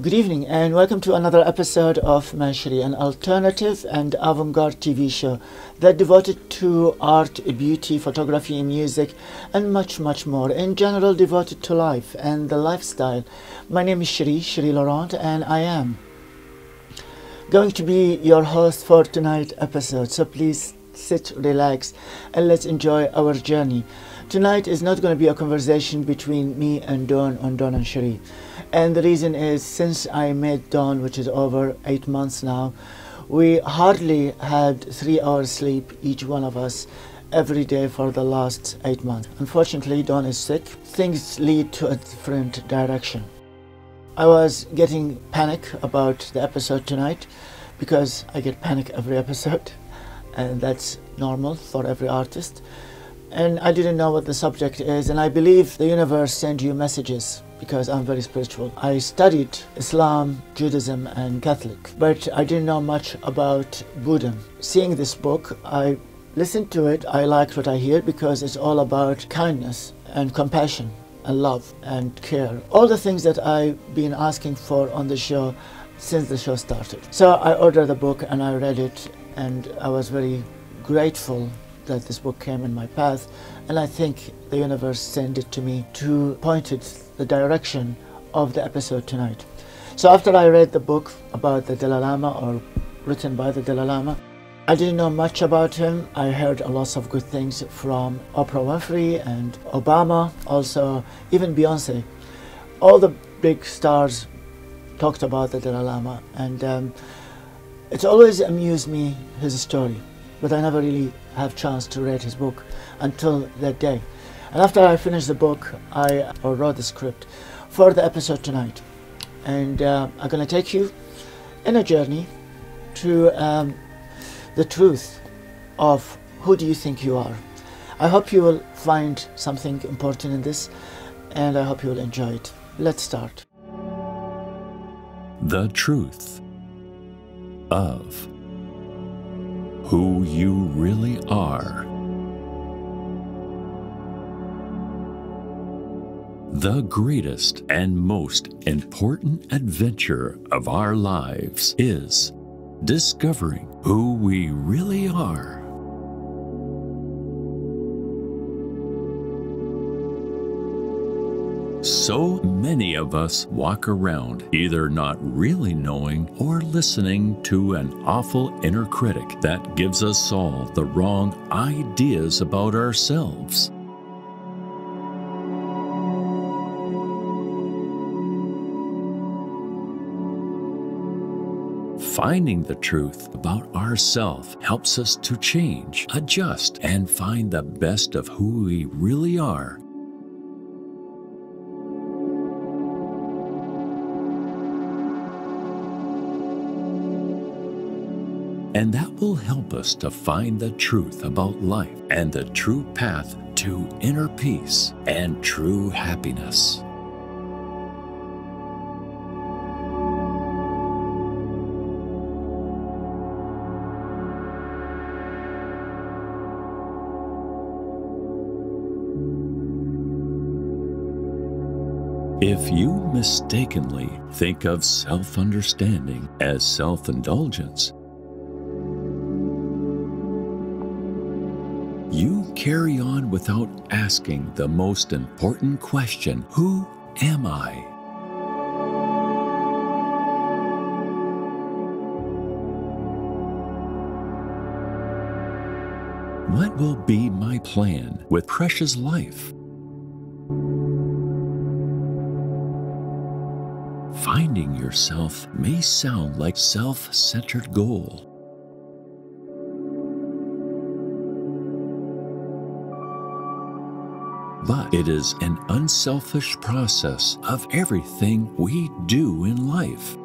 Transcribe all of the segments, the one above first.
Good evening and welcome to another episode of my Cherie, an alternative and avant-garde TV show that devoted to art, beauty, photography, music and much more. In general, devoted to life and the lifestyle. My name is Cherie Laurent, and I am going to be your host for tonight's episode. So please sit, relax and let's enjoy our journey. Tonight is not going to be a conversation between me and Dawn and Cherie. And the reason is, since I met Dawn, which is over 8 months now, we hardly had 3 hours sleep, each one of us, every day for the last 8 months. Unfortunately, Dawn is sick. Things lead to a different direction. I was getting panic about the episode tonight because I get panic every episode, and that's normal for every artist. And I didn't know what the subject is, and I believe the universe sends you messages because I'm very spiritual. I studied Islam, Judaism and Catholic, but I didn't know much about Buddhism. Seeing this book, I listened to it. I liked what I hear because it's all about kindness and compassion and love and care. All the things that I've been asking for on the show since the show started. So I ordered the book and I read it, and I was very grateful that this book came in my path, and I think the universe sent it to me to point it the direction of the episode tonight. So after I read the book about the Dalai Lama, or written by the Dalai Lama, I didn't know much about him. I heard a lot of good things from Oprah Winfrey and Obama, also even Beyonce. All the big stars talked about the Dalai Lama, and it's always amused me, his story, but I never really have chance to read his book until that day. And after I finished the book, I wrote the script for the episode tonight, and I'm going to take you in a journey to the truth of who do you think you are. I hope you will find something important in this, and I hope you will enjoy it. Let's start. The truth of who you really are. The greatest and most important adventure of our lives is discovering who we really are. So many of us walk around either not really knowing or listening to an awful inner critic that gives us all the wrong ideas about ourselves. Finding the truth about ourselves helps us to change, adjust, and find the best of who we really are. And that will help us to find the truth about life and the true path to inner peace and true happiness. If you mistakenly think of self-understanding as self-indulgence, you carry on without asking the most important question: who am I? What will be my plan with precious life? Finding yourself may sound like a self-centered goal. But it is an unselfish process of everything we do in life.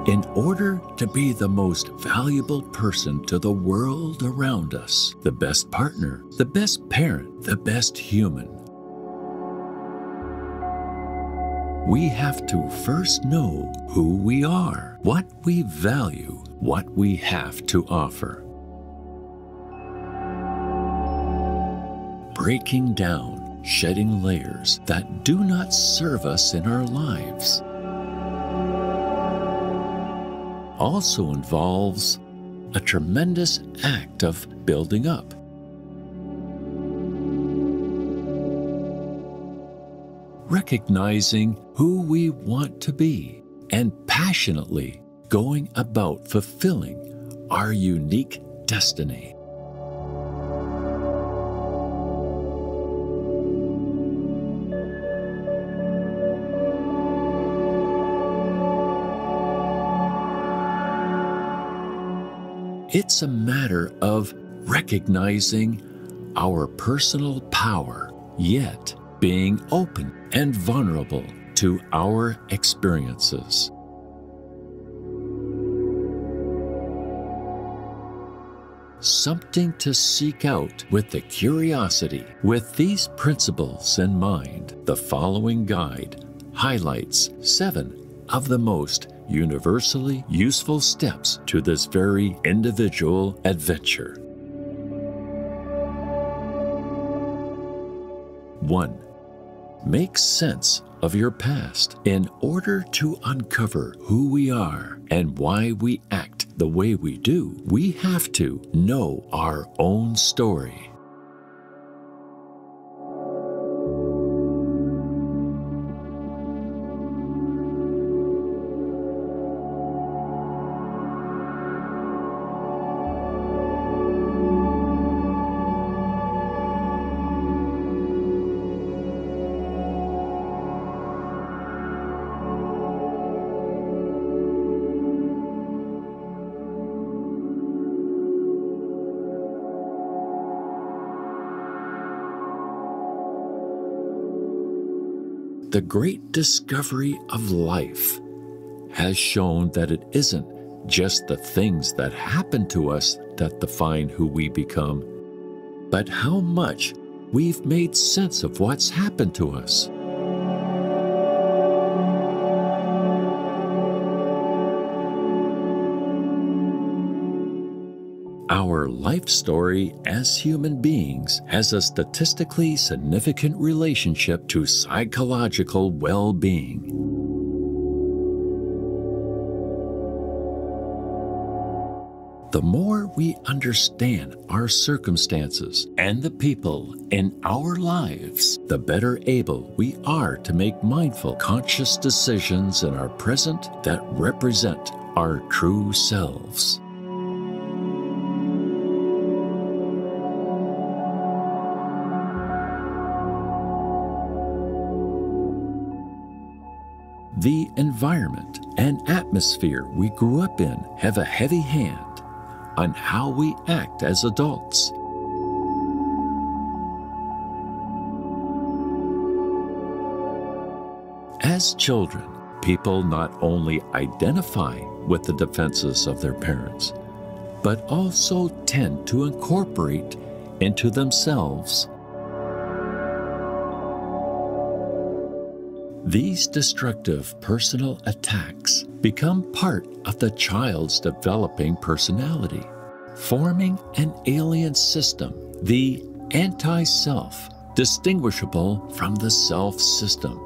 In order to be the most valuable person to the world around us, the best partner, the best parent, the best human, we have to first know who we are, what we value, what we have to offer. Breaking down shedding layers that do not serve us in our lives. Also involves a tremendous act of building up. Recognizing who we want to be and passionately going about fulfilling our unique destiny. It's a matter of recognizing our personal power, yet being open and vulnerable to our experiences. Something to seek out with the curiosity. With these principles in mind, the following guide highlights 7 of the most universally useful steps to this very individual adventure. 1. Make sense of your past. In order to uncover who we are and why we act the way we do, we have to know our own story. The great discovery of life has shown that it isn't just the things that happen to us that define who we become, but how much we've made sense of what's happened to us. Our life story as human beings has a statistically significant relationship to psychological well-being. The more we understand our circumstances and the people in our lives, the better able we are to make mindful, conscious decisions in our present that represent our true selves. The environment and atmosphere we grew up in have a heavy hand on how we act as adults. As children, people not only identify with the defenses of their parents, but also tend to incorporate into themselves. These destructive personal attacks become part of the child's developing personality, forming an alien system, the anti-self, distinguishable from the self system.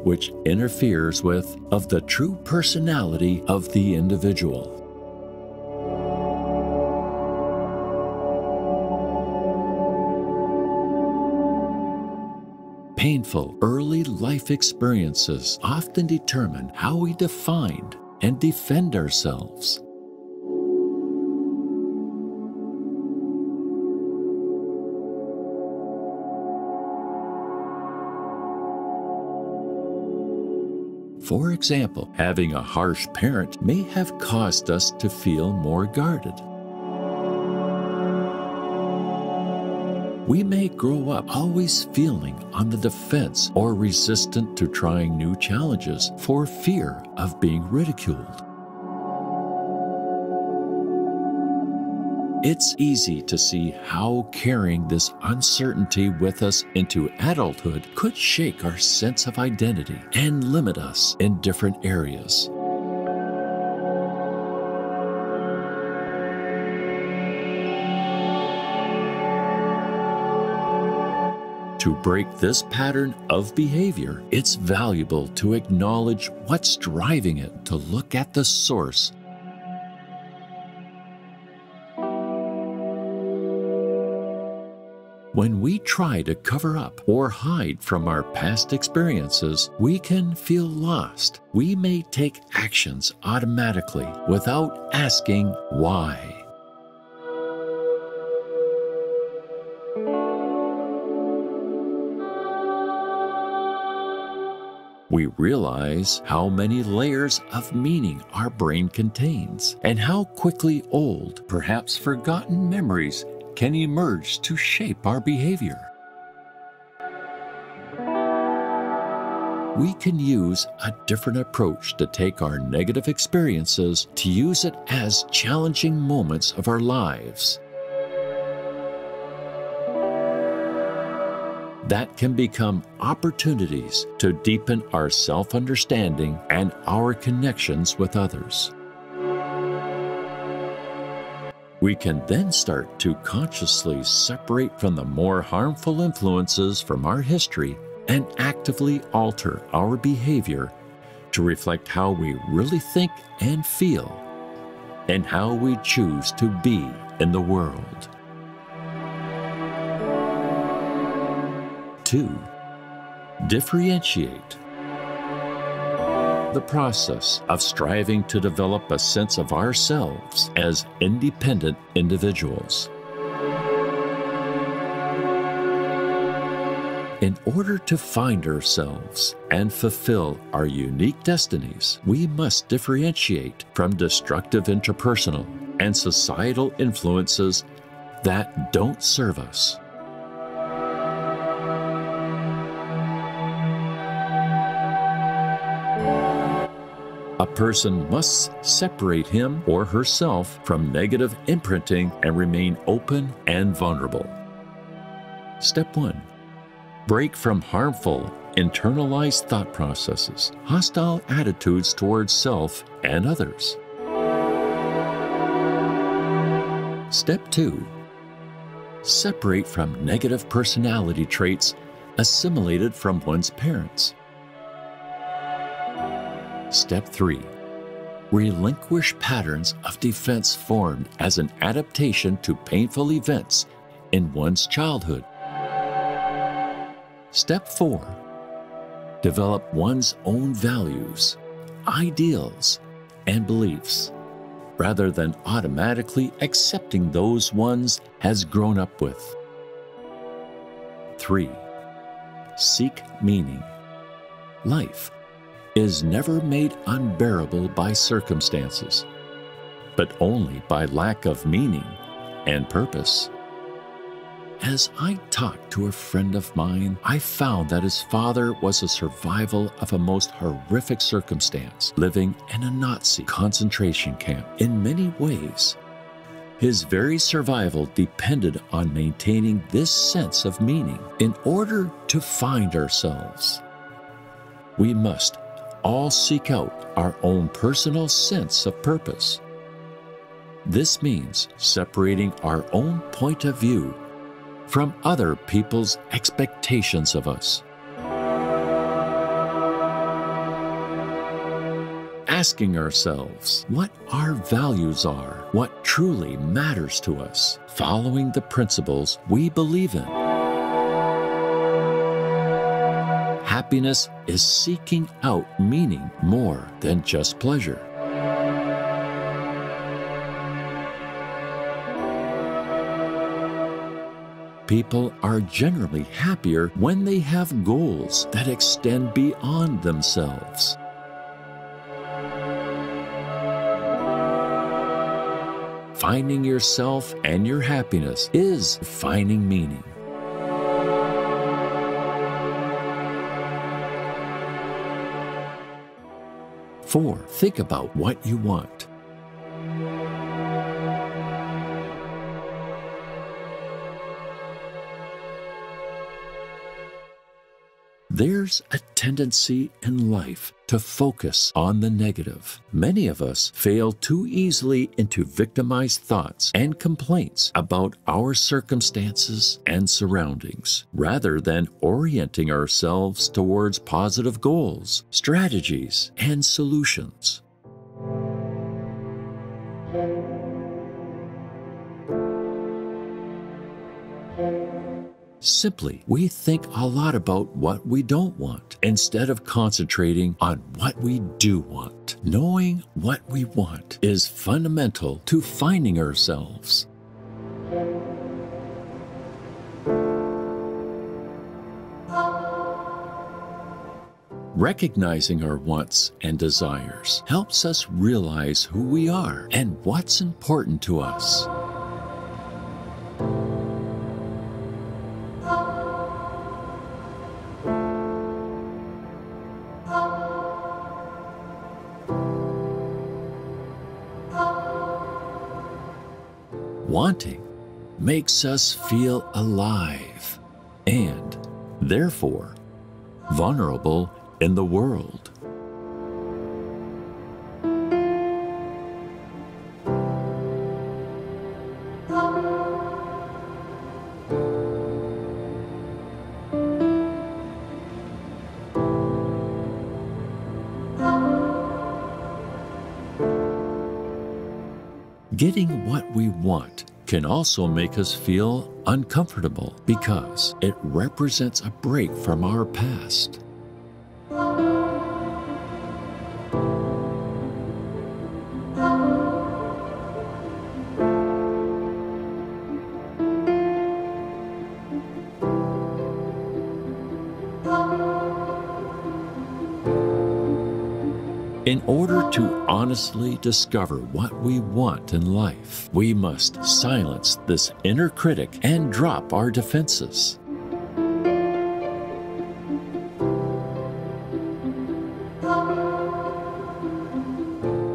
Which interferes with the true personality of the individual. Painful early life experiences often determine how we define and defend ourselves. For example, having a harsh parent may have caused us to feel more guarded. We may grow up always feeling on the defense or resistant to trying new challenges for fear of being ridiculed. It's easy to see how carrying this uncertainty with us into adulthood could shake our sense of identity and limit us in different areas. To break this pattern of behavior, it's valuable to acknowledge what's driving it, to look at the source. When we try to cover up or hide from our past experiences, we can feel lost. We may take actions automatically without asking why. We realize how many layers of meaning our brain contains and how quickly old, perhaps forgotten memories can emerge to shape our behavior. We can use a different approach to take our negative experiences, to use it as challenging moments of our lives. That can become opportunities to deepen our self-understanding and our connections with others. We can then start to consciously separate from the more harmful influences from our history and actively alter our behavior to reflect how we really think and feel and how we choose to be in the world. 2. Differentiate. The process of striving to develop a sense of ourselves as independent individuals. In order to find ourselves and fulfill our unique destinies, we must differentiate from destructive interpersonal and societal influences that don't serve us. A person must separate him or herself from negative imprinting and remain open and vulnerable. Step 1. Break from harmful, internalized thought processes, hostile attitudes towards self and others. Step 2. Separate from negative personality traits assimilated from one's parents. Step 3. Relinquish patterns of defense formed as an adaptation to painful events in one's childhood. Step 4. Develop one's own values, ideals, and beliefs, rather than automatically accepting those ones has grown up with. 3. Seek meaning. Life is never made unbearable by circumstances, but only by lack of meaning and purpose. As I talked to a friend of mine, I found that his father was a survival of a most horrific circumstance, living in a Nazi concentration camp. In many ways, his very survival depended on maintaining this sense of meaning. In order to find ourselves, we must all seek out our own personal sense of purpose. This means separating our own point of view from other people's expectations of us. Asking ourselves what our values are, what truly matters to us, following the principles we believe in. Happiness is seeking out meaning more than just pleasure. People are generally happier when they have goals that extend beyond themselves. Finding yourself and your happiness is finding meaning. Four, think about what you want. There's a tendency in life to focus on the negative. Many of us fail too easily into victimized thoughts and complaints about our circumstances and surroundings, rather than orienting ourselves towards positive goals, strategies, and solutions. Simply, we think a lot about what we don't want instead of concentrating on what we do want. Knowing what we want is fundamental to finding ourselves. Recognizing our wants and desires helps us realize who we are and what's important to us. Wanting makes us feel alive and, therefore, vulnerable in the world. Getting what we want can also make us feel uncomfortable because it represents a break from our past. In order to honestly discover what we want in life, we must silence this inner critic and drop our defenses.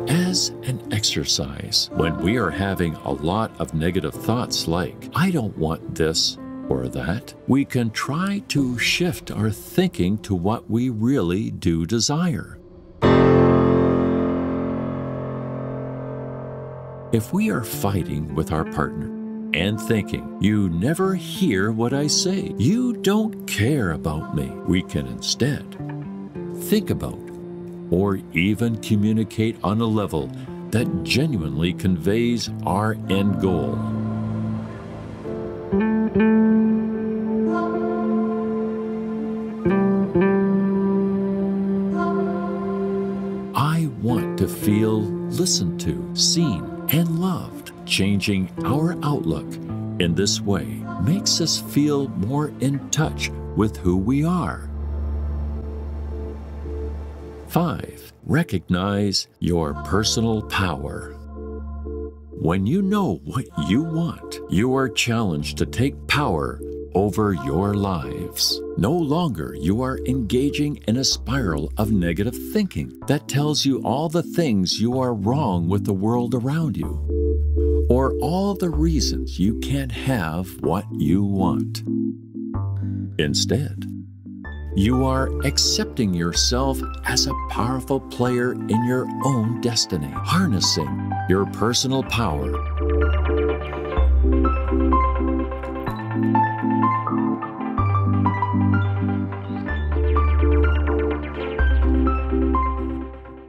As an exercise, when we are having a lot of negative thoughts like, "I don't want this or that," we can try to shift our thinking to what we really do desire. If we are fighting with our partner and thinking, "You never hear what I say, you don't care about me," we can instead think about or even communicate on a level that genuinely conveys our end goal. I want to feel listened to, seen, and loved. Changing our outlook in this way makes us feel more in touch with who we are. 5. Recognize your personal power. When you know what you want, you are challenged to take power over your lives. No longer you are engaging in a spiral of negative thinking that tells you all the things you are wrong with the world around you, or all the reasons you can't have what you want. Instead, you are accepting yourself as a powerful player in your own destiny, harnessing your personal power.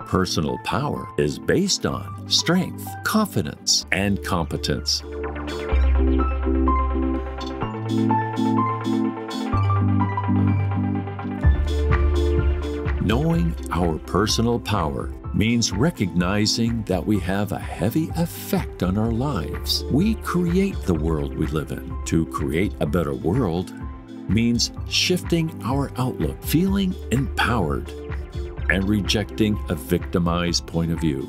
Personal power is based on strength, confidence, and competence. Knowing our personal power means recognizing that we have a heavy effect on our lives. We create the world we live in. To create a better world means shifting our outlook, feeling empowered, and rejecting a victimized point of view.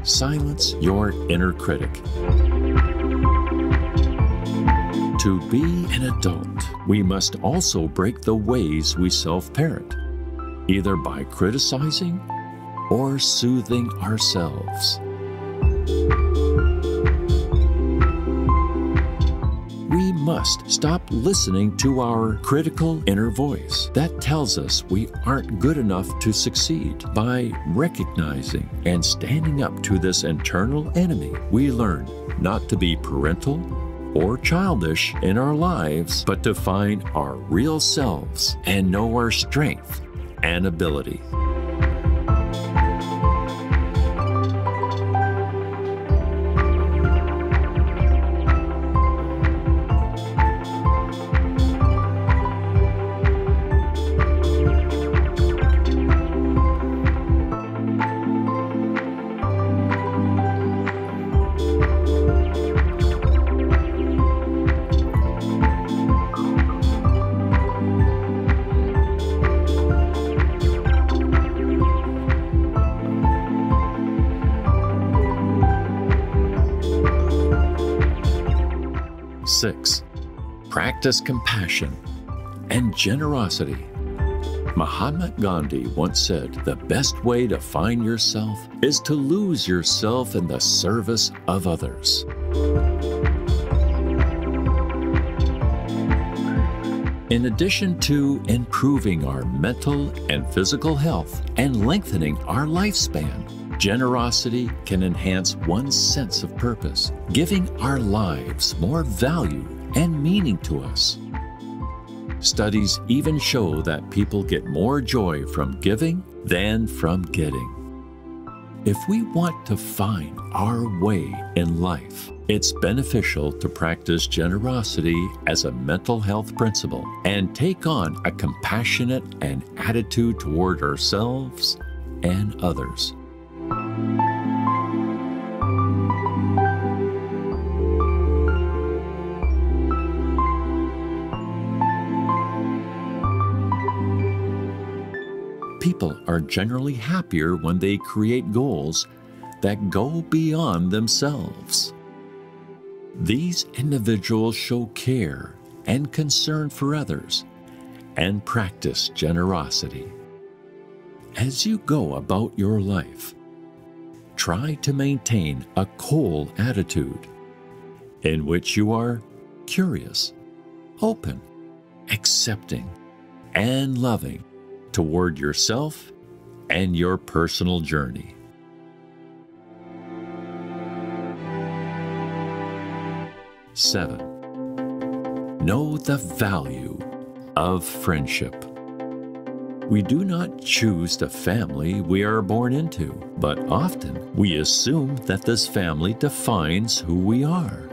Silence your inner critic. To be an adult, we must also break the ways we self-parent, either by criticizing or soothing ourselves. We must stop listening to our critical inner voice that tells us we aren't good enough to succeed. By recognizing and standing up to this internal enemy, we learn not to be parental or childish in our lives, but to find our real selves and know our strength and ability. Six, practice compassion and generosity. Mahatma Gandhi once said, "The best way to find yourself is to lose yourself in the service of others." In addition to improving our mental and physical health and lengthening our lifespan, generosity can enhance one's sense of purpose, giving our lives more value and meaning to us. Studies even show that people get more joy from giving than from getting. If we want to find our way in life, it's beneficial to practice generosity as a mental health principle and take on a compassionate and attitude toward ourselves and others. People are generally happier when they create goals that go beyond themselves. These individuals show care and concern for others and practice generosity. As you go about your life, try to maintain a cool attitude in which you are curious, open, accepting, and loving toward yourself and your personal journey. Seven, know the value of friendship. We do not choose the family we are born into, but often we assume that this family defines who we are.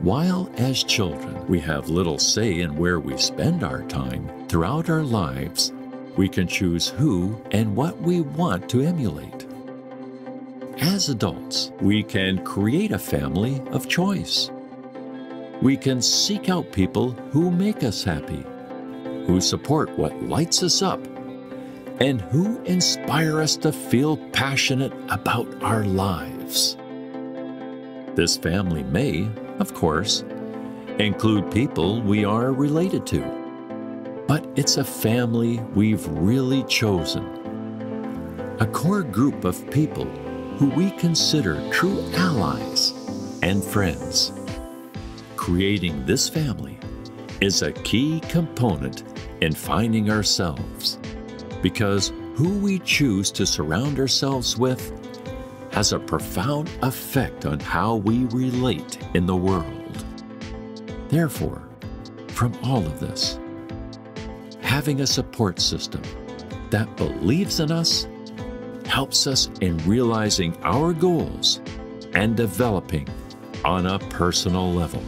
While as children we have little say in where we spend our time, throughout our lives we can choose who and what we want to emulate. As adults, we can create a family of choice. We can seek out people who make us happy, who support what lights us up, and who inspire us to feel passionate about our lives. This family may, of course, include people we are related to, but it's a family we've really chosen. A core group of people who we consider true allies and friends. Creating this family is a key component in finding ourselves, because who we choose to surround ourselves with has a profound effect on how we relate in the world. Therefore, from all of this, having a support system that believes in us helps us in realizing our goals and developing on a personal level.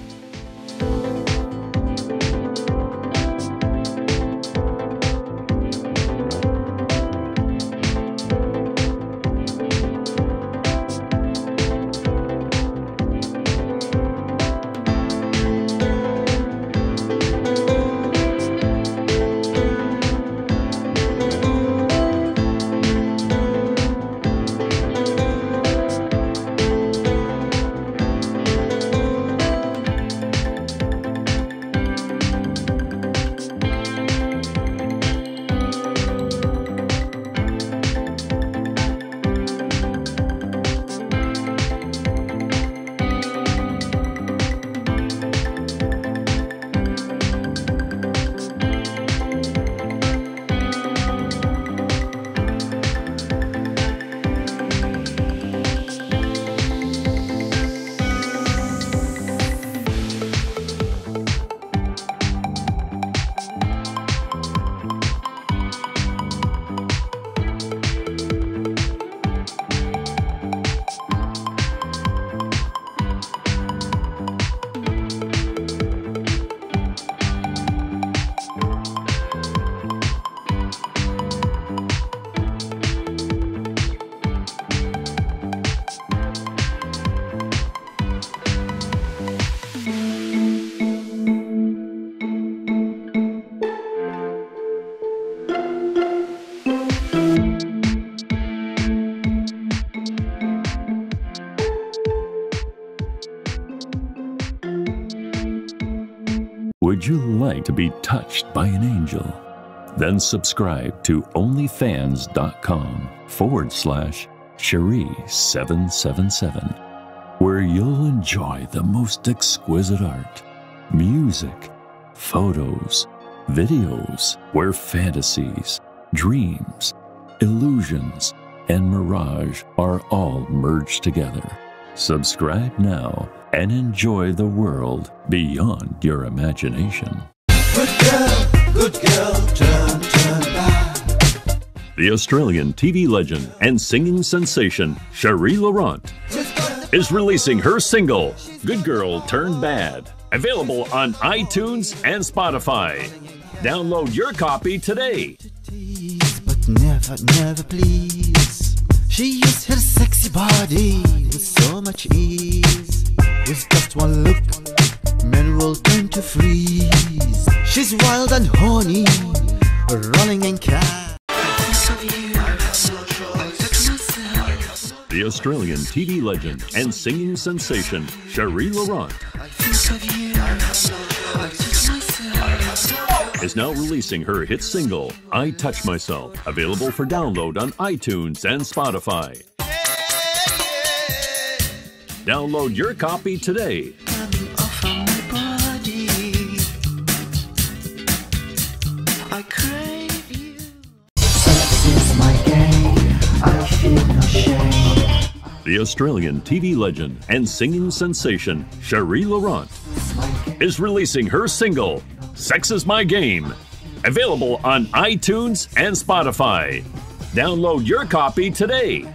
Would you like to be touched by an angel? Then subscribe to onlyfans.com/Cherie777, where you'll enjoy the most exquisite art, music, photos, videos, where fantasies, dreams, illusions, and mirage are all merged together. Subscribe now and enjoy the world beyond your imagination. Good girl, turn back. The Australian TV legend and singing sensation Cherie Laurent is releasing her single, Good Girl Turn Bad, available on iTunes and Spotify. Download your copy today. But never please. She used her sexy body with so much ease. With just one look, men will turn to freeze. She's wild and horny, running in cat. The Australian TV legend and singing sensation Cherie Laurent is now releasing her hit single, I Touch Myself, available for download on iTunes and Spotify. Download your copy today. The Australian TV legend and singing sensation Cherie Laurent is releasing her single, Sex Is My Game, available on iTunes and Spotify. Download your copy today.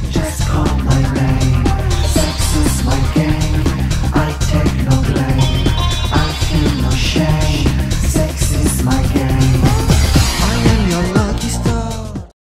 Just call my name. Sex is my game. I take no